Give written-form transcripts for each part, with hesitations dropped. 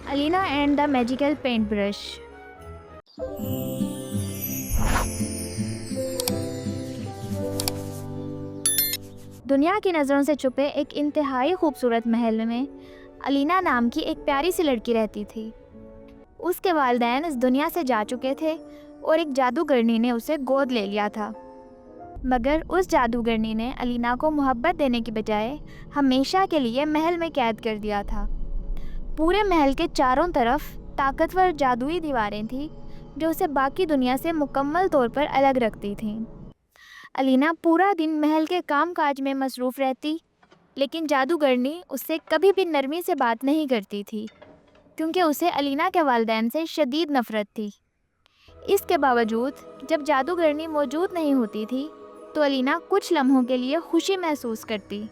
Alina and the magical paint brush. दुनिया की नज़रों से छुपे एक इंतहाई खूबसूरत महल में अलीना नाम की एक प्यारी सी लड़की रहती थी। उसके वालिदैन इस दुनिया से जा चुके थे और एक जादूगरनी ने उसे गोद ले लिया था। मगर उस जादूगरनी ने अलीना को मोहब्बत देने की बजाय हमेशा के लिए महल में कैद कर दिया था। पूरे महल के चारों तरफ ताकतवर जादुई दीवारें थीं जो उसे बाकी दुनिया से मुकम्मल तौर पर अलग रखती थीं। अलीना पूरा दिन महल के कामकाज में मसरूफ़ रहती, लेकिन जादूगरनी उससे कभी भी नरमी से बात नहीं करती थी, क्योंकि उसे अलीना के वालिदैन से शदीद नफ़रत थी। इसके बावजूद जब जादूगरनी मौजूद नहीं होती थी तो अलीना कुछ लम्हों के लिए खुशी महसूस करती।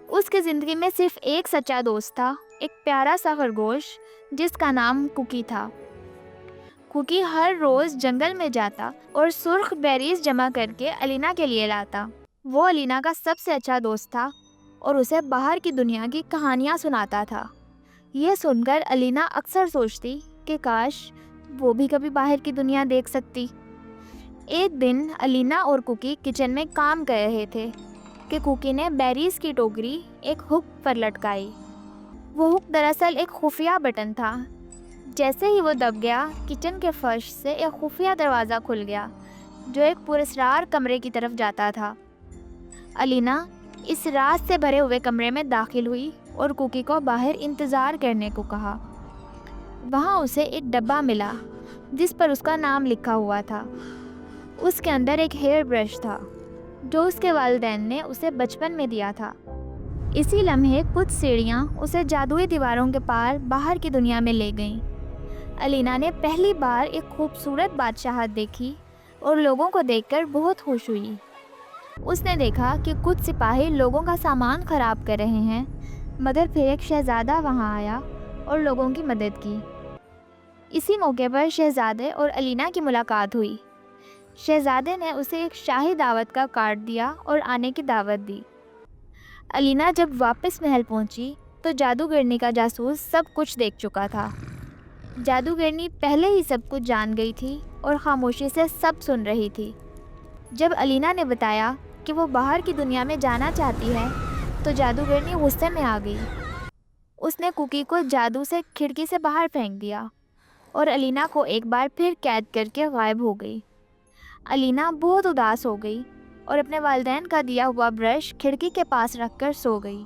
उसकी ज़िंदगी में सिर्फ एक सच्चा दोस्त था, एक प्यारा सा खरगोश जिसका नाम कुकी था। कुकी हर रोज़ जंगल में जाता और सुर्ख बेरीज जमा करके अलीना के लिए लाता। वो अलीना का सबसे अच्छा दोस्त था और उसे बाहर की दुनिया की कहानियाँ सुनाता था। यह सुनकर अलीना अक्सर सोचती कि काश वो भी कभी बाहर की दुनिया देख सकती। एक दिन अलीना और कुकी किचन में काम कर रहे थे कि कुकी ने बेरीज की टोकरी एक हुक पर लटकाई। वो हुक दरअसल एक खुफिया बटन था। जैसे ही वो दब गया, किचन के फर्श से एक खुफिया दरवाज़ा खुल गया जो एक पुरस्रार कमरे की तरफ जाता था। अलीना इस राज से भरे हुए कमरे में दाखिल हुई और कुकी को बाहर इंतज़ार करने को कहा। वहाँ उसे एक डब्बा मिला जिस पर उसका नाम लिखा हुआ था। उसके अंदर एक हेयर ब्रश था जो उसके वालिदैन ने उसे बचपन में दिया था। इसी लम्हे कुछ सीढ़ियाँ उसे जादुई दीवारों के पार बाहर की दुनिया में ले गईं। अलीना ने पहली बार एक खूबसूरत बादशाहत देखी और लोगों को देखकर बहुत खुश हुई। उसने देखा कि कुछ सिपाही लोगों का सामान ख़राब कर रहे हैं, मगर फिर एक शहज़ादा वहाँ आया और लोगों की मदद की। इसी मौके पर शहज़ादे और अलीना की मुलाकात हुई। शहज़ादे ने उसे एक शाही दावत का कार्ड दिया और आने की दावत दी। अलीना जब वापस महल पहुंची तो जादूगरनी का जासूस सब कुछ देख चुका था। जादूगरनी पहले ही सब कुछ जान गई थी और खामोशी से सब सुन रही थी। जब अलीना ने बताया कि वो बाहर की दुनिया में जाना चाहती है तो जादूगरनी गुस्से में आ गई। उसने कुकी को जादू से खिड़की से बाहर फेंक दिया और अलीना को एक बार फिर कैद करके गायब हो गई। अलीना बहुत उदास हो गई और अपने वालिदैन का दिया हुआ ब्रश खिड़की के पास रखकर सो गई।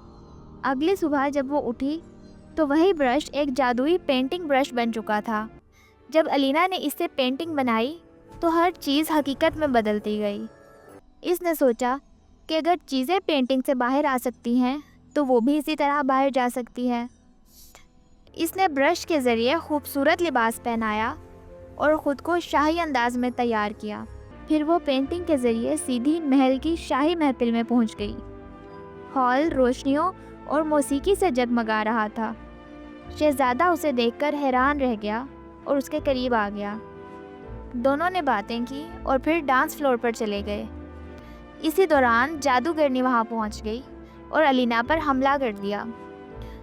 अगली सुबह जब वो उठी तो वही ब्रश एक जादुई पेंटिंग ब्रश बन चुका था। जब अलीना ने इससे पेंटिंग बनाई तो हर चीज़ हकीकत में बदलती गई। इसने सोचा कि अगर चीज़ें पेंटिंग से बाहर आ सकती हैं तो वो भी इसी तरह बाहर जा सकती है। इसने ब्रश के ज़रिए खूबसूरत लिबास पहनाया और ख़ुद को शाही अंदाज में तैयार किया। फिर वो पेंटिंग के ज़रिए सीधी महल की शाही महफिल में पहुंच गई। हॉल रोशनियों और मौसीकी से जगमगा रहा था। शहज़ादा उसे देखकर हैरान रह गया और उसके करीब आ गया। दोनों ने बातें की और फिर डांस फ्लोर पर चले गए। इसी दौरान जादूगरनी वहां पहुंच गई और अलीना पर हमला कर दिया।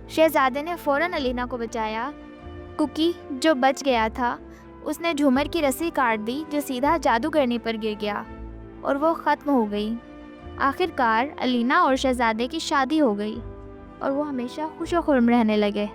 शहज़ादे ने फ़ौरन अलीना को बचाया। कुकी जो बच गया था उसने झूमर की रस्सी काट दी जो सीधा जादूगरनी पर गिर गया और वो ख़त्म हो गई। आखिरकार अलीना और शहज़ादे की शादी हो गई और वो हमेशा खुश व खुर्म रहने लगे।